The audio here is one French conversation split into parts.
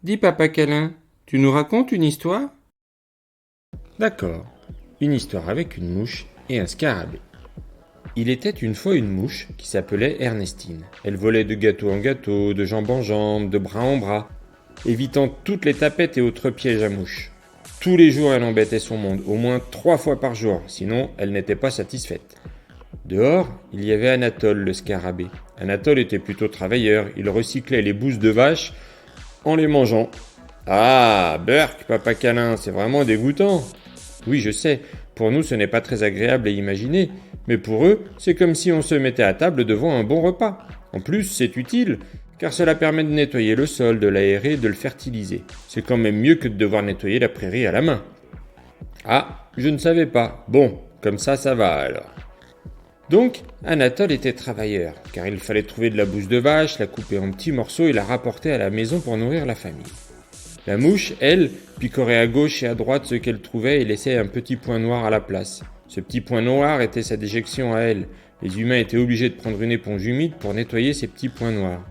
Dis papa câlin, tu nous racontes une histoire? D'accord, une histoire avec une mouche et un scarabée. Il était une fois une mouche qui s'appelait Ernestine. Elle volait de gâteau en gâteau, de jambe en jambe, de bras en bras, évitant toutes les tapettes et autres pièges à mouches. Tous les jours, elle embêtait son monde, au moins 3 fois par jour, sinon elle n'était pas satisfaite. Dehors, il y avait Anatole le scarabée. Anatole était plutôt travailleur, il recyclait les bouses de vache en les mangeant. Ah, Burk, papa câlin, c'est vraiment dégoûtant. Oui, je sais, pour nous ce n'est pas très agréable à imaginer, mais pour eux, c'est comme si on se mettait à table devant un bon repas. En plus, c'est utile, car cela permet de nettoyer le sol, de l'aérer, de le fertiliser. C'est quand même mieux que de devoir nettoyer la prairie à la main. Ah, je ne savais pas. Bon, comme ça va alors. Donc, Anatole était travailleur, car il fallait trouver de la bouse de vache, la couper en petits morceaux et la rapporter à la maison pour nourrir la famille. La mouche, elle, picorait à gauche et à droite ce qu'elle trouvait et laissait un petit point noir à la place. Ce petit point noir était sa déjection à elle. Les humains étaient obligés de prendre une éponge humide pour nettoyer ces petits points noirs.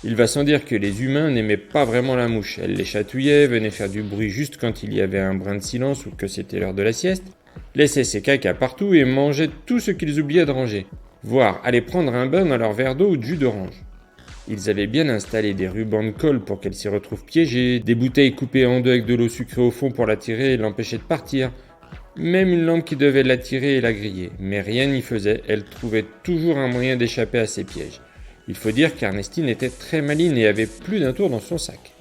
Il va sans dire que les humains n'aimaient pas vraiment la mouche. Elle les chatouillait, venait faire du bruit juste quand il y avait un brin de silence ou que c'était l'heure de la sieste, laissait ses cacas partout et mangeait tout ce qu'ils oubliaient de ranger, voire aller prendre un bain dans leur verre d'eau ou de jus d'orange. Ils avaient bien installé des rubans de colle pour qu'elle s'y retrouve piégée, des bouteilles coupées en deux avec de l'eau sucrée au fond pour l'attirer et l'empêcher de partir, même une lampe qui devait l'attirer et la griller. Mais rien n'y faisait, elle trouvait toujours un moyen d'échapper à ses pièges. Il faut dire qu'Ernestine était très maligne et avait plus d'un tour dans son sac.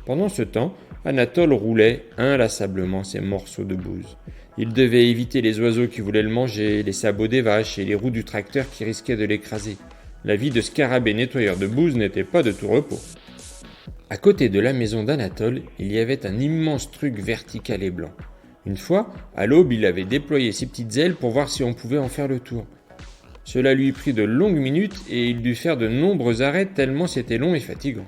Pendant ce temps, Anatole roulait inlassablement ses morceaux de bouse. Il devait éviter les oiseaux qui voulaient le manger, les sabots des vaches et les roues du tracteur qui risquaient de l'écraser. La vie de scarabée nettoyeur de bouse n'était pas de tout repos. À côté de la maison d'Anatole, il y avait un immense truc vertical et blanc. Une fois, à l'aube, il avait déployé ses petites ailes pour voir si on pouvait en faire le tour. Cela lui prit de longues minutes et il dut faire de nombreux arrêts tellement c'était long et fatigant.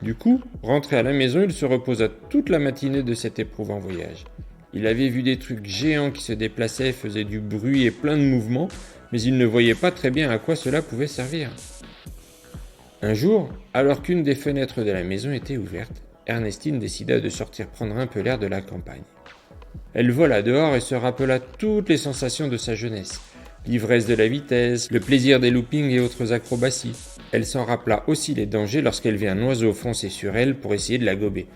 Du coup, rentré à la maison, il se reposa toute la matinée de cet éprouvant voyage. Il avait vu des trucs géants qui se déplaçaient, faisaient du bruit et plein de mouvements, mais il ne voyait pas très bien à quoi cela pouvait servir. Un jour, alors qu'une des fenêtres de la maison était ouverte, Ernestine décida de sortir prendre un peu l'air de la campagne. Elle vola dehors et se rappela toutes les sensations de sa jeunesse. L'ivresse de la vitesse, le plaisir des loopings et autres acrobaties. Elle s'en rappela aussi les dangers lorsqu'elle vit un oiseau foncer sur elle pour essayer de la gober.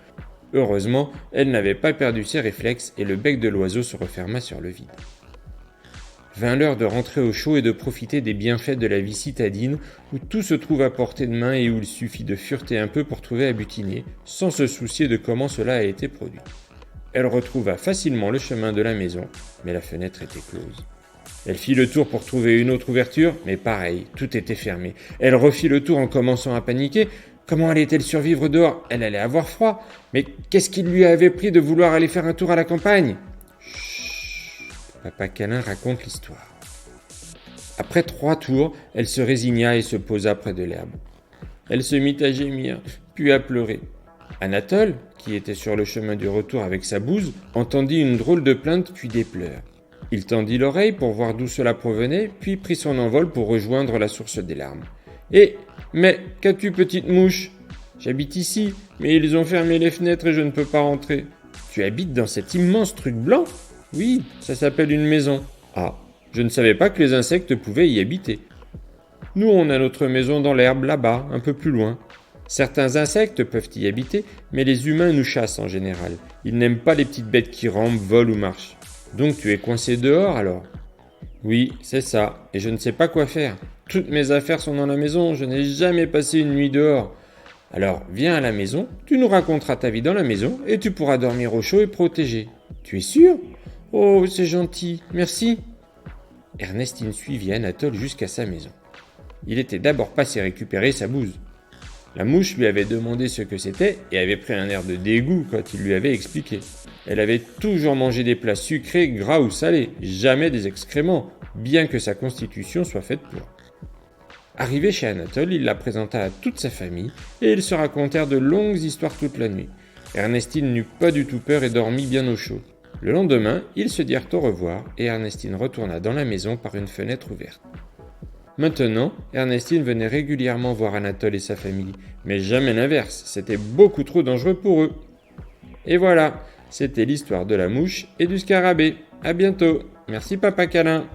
Heureusement, elle n'avait pas perdu ses réflexes et le bec de l'oiseau se referma sur le vide. Vint l'heure de rentrer au chaud et de profiter des bienfaits de la vie citadine où tout se trouve à portée de main et où il suffit de fureter un peu pour trouver à butiner, sans se soucier de comment cela a été produit. Elle retrouva facilement le chemin de la maison, mais la fenêtre était close. Elle fit le tour pour trouver une autre ouverture, mais pareil, tout était fermé. Elle refit le tour en commençant à paniquer. Comment allait-elle survivre dehors? Elle allait avoir froid. Mais qu'est-ce qui lui avait pris de vouloir aller faire un tour à la campagne? Chut, papa câlin raconte l'histoire. Après 3 tours, elle se résigna et se posa près de l'herbe. Elle se mit à gémir, puis à pleurer. Anatole, qui était sur le chemin du retour avec sa bouse, entendit une drôle de plainte puis des pleurs. Il tendit l'oreille pour voir d'où cela provenait, puis prit son envol pour rejoindre la source des larmes. « Mais qu'as-tu, petite mouche? J'habite ici, mais ils ont fermé les fenêtres et je ne peux pas rentrer. »« Tu habites dans cet immense truc blanc? »« Oui, ça s'appelle une maison. »« Ah, je ne savais pas que les insectes pouvaient y habiter. Nous, on a notre maison dans l'herbe, là-bas, un peu plus loin. Certains insectes peuvent y habiter, mais les humains nous chassent en général. Ils n'aiment pas les petites bêtes qui rampent, volent ou marchent. Donc tu es coincé dehors alors? » Oui, c'est ça, et je ne sais pas quoi faire. Toutes mes affaires sont dans la maison, je n'ai jamais passé une nuit dehors. Alors viens à la maison, tu nous raconteras ta vie dans la maison, et tu pourras dormir au chaud et protégé. Tu es sûr? Oh, c'est gentil, merci. Ernestine suivit Anatole jusqu'à sa maison. Il était d'abord passé récupérer sa bouse. La mouche lui avait demandé ce que c'était et avait pris un air de dégoût quand il lui avait expliqué. Elle avait toujours mangé des plats sucrés, gras ou salés, jamais des excréments, bien que sa constitution soit faite pour. Arrivé chez Anatole, il la présenta à toute sa famille et ils se racontèrent de longues histoires toute la nuit. Ernestine n'eut pas du tout peur et dormit bien au chaud. Le lendemain, ils se dirent au revoir et Ernestine retourna dans la maison par une fenêtre ouverte. Maintenant, Ernestine venait régulièrement voir Anatole et sa famille, mais jamais l'inverse, c'était beaucoup trop dangereux pour eux. Et voilà, c'était l'histoire de la mouche et du scarabée. À bientôt. Merci Papa Câlin.